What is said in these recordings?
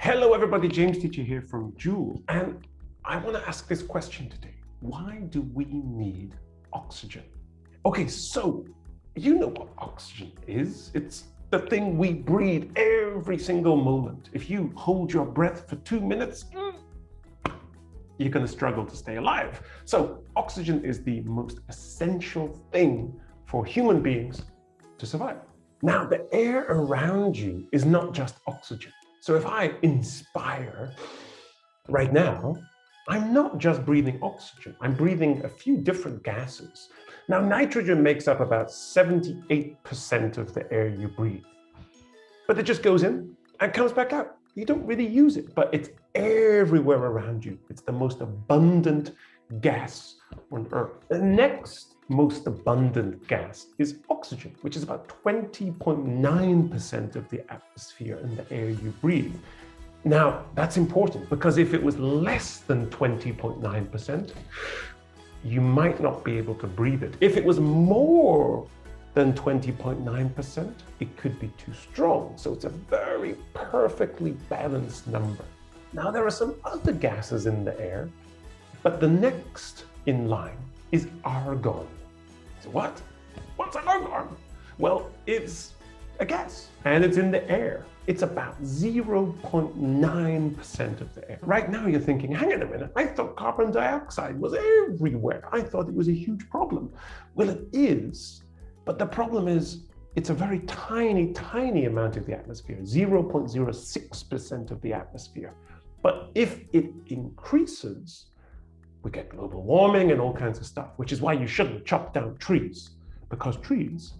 Hello everybody, James teacher here from Jool, and I want to ask this question today. Why do we need oxygen? Okay, so you know what oxygen is. It's the thing we breathe every single moment. If you hold your breath for 2 minutes, you're going to struggle to stay alive. So oxygen is the most essential thing for human beings to survive. Now, the air around you is not just oxygen. So if I inspire right now, I'm not just breathing oxygen, I'm breathing a few different gases. Now, nitrogen makes up about 78% of the air you breathe, but it just goes in and comes back out. You don't really use it, but it's everywhere around you. It's the most abundant gas on Earth. The next most abundant gas is oxygen, which is about 20.9% of the atmosphere and the air you breathe. Now, that's important because if it was less than 20.9%, you might not be able to breathe it. If it was more than 20.9%, it could be too strong. So it's a very perfectly balanced number. Now, there are some other gases in the air, but the next in line is argon. So what? What's argon? Well, it's a gas and it's in the air. It's about 0.9% of the air. Right now you're thinking, hang on a minute, I thought carbon dioxide was everywhere. I thought it was a huge problem. Well, it is, but the problem is it's a very tiny, tiny amount of the atmosphere, 0.06% of the atmosphere. But if it increases, we get global warming and all kinds of stuff, which is why you shouldn't chop down trees, because trees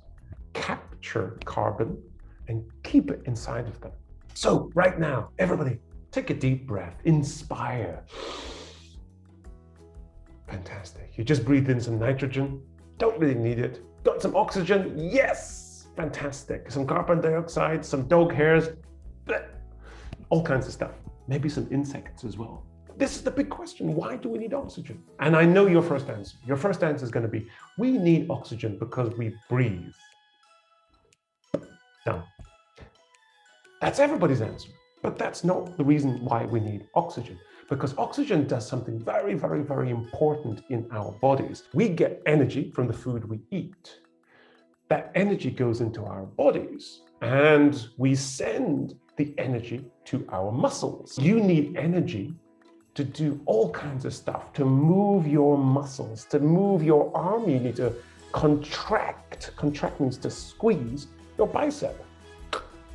capture carbon and keep it inside of them. So right now, everybody, take a deep breath, inspire. Fantastic. You just breathed in some nitrogen, don't really need it. Got some oxygen, yes, fantastic. Some carbon dioxide, some dog hairs, bleh. All kinds of stuff. Maybe some insects as well. This is the big question. Why do we need oxygen? And I know your first answer. Your first answer is going to be, we need oxygen because we breathe. Done. That's everybody's answer. But that's not the reason why we need oxygen. Because oxygen does something very, very, very important in our bodies. We get energy from the food we eat. That energy goes into our bodies and we send the energy to our muscles. You need energy to do all kinds of stuff, to move your muscles, to move your arm. You need to contract. Contract means to squeeze your bicep.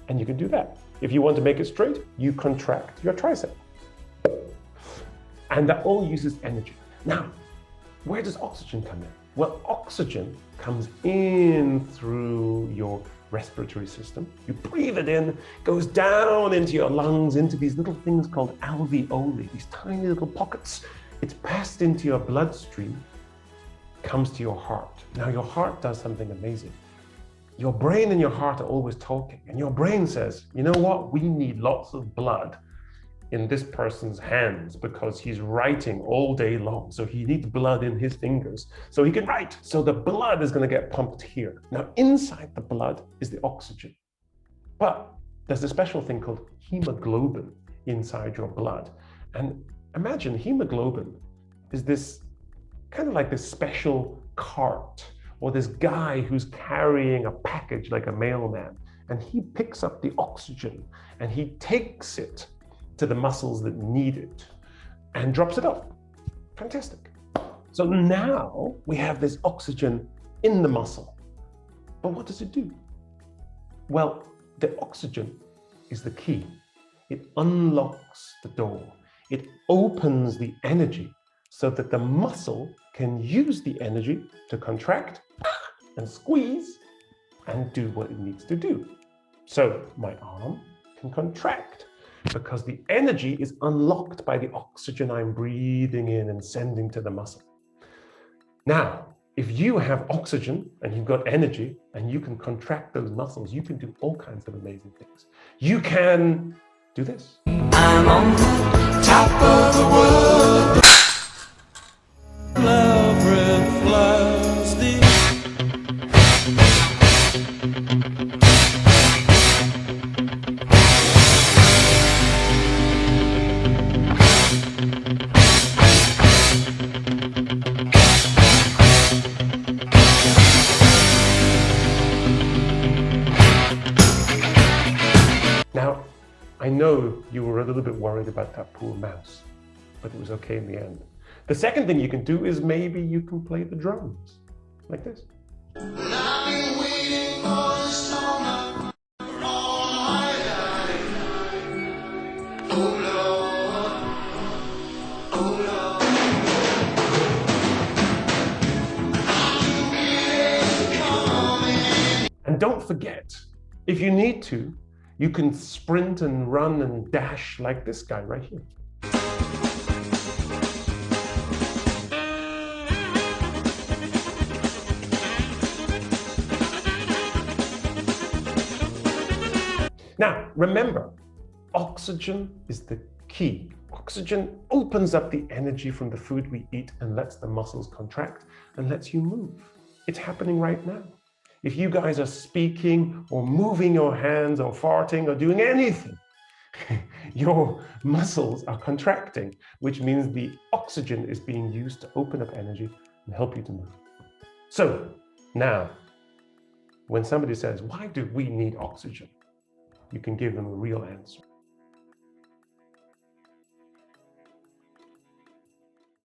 And you can do that. If you want to make it straight, you contract your tricep. And that all uses energy. Now, where does oxygen come in? Well, oxygen comes in through your respiratory system. You breathe it in, goes down into your lungs, into these little things called alveoli, these tiny little pockets. It's passed into your bloodstream, comes to your heart. Now, your heart does something amazing. Your brain and your heart are always talking, and your brain says, you know what? We need lots of blood in this person's hands because he's writing all day long. So he needs blood in his fingers so he can write. So the blood is going to get pumped here. Now, inside the blood is the oxygen. But there's a special thing called hemoglobin inside your blood. And imagine hemoglobin is this kind of like this special cart or this guy who's carrying a package like a mailman. And he picks up the oxygen and he takes it to the muscles that need it and drops it off. Fantastic. So now we have this oxygen in the muscle. But what does it do? Well, the oxygen is the key. It unlocks the door. It opens the energy so that the muscle can use the energy to contract and squeeze and do what it needs to do. So my arm can contract because the energy is unlocked by the oxygen I'm breathing in and sending to the muscle. Now, if you have oxygen and you've got energy and you can contract those muscles, you can do all kinds of amazing things. You can do this. I'm on top of the world. Love reflects the I know you were a little bit worried about that poor mouse, but it was okay in the end. The second thing you can do is maybe you can play the drums, like this. I've been waiting for the summer all my life. Oh Lord, oh Lord. And don't forget, if you need to, you can sprint and run and dash like this guy right here. Now, remember, oxygen is the key. Oxygen opens up the energy from the food we eat and lets the muscles contract and lets you move. It's happening right now. If you guys are speaking or moving your hands or farting or doing anything, your muscles are contracting, which means the oxygen is being used to open up energy and help you to move. So now, when somebody says, why do we need oxygen? You can give them a real answer.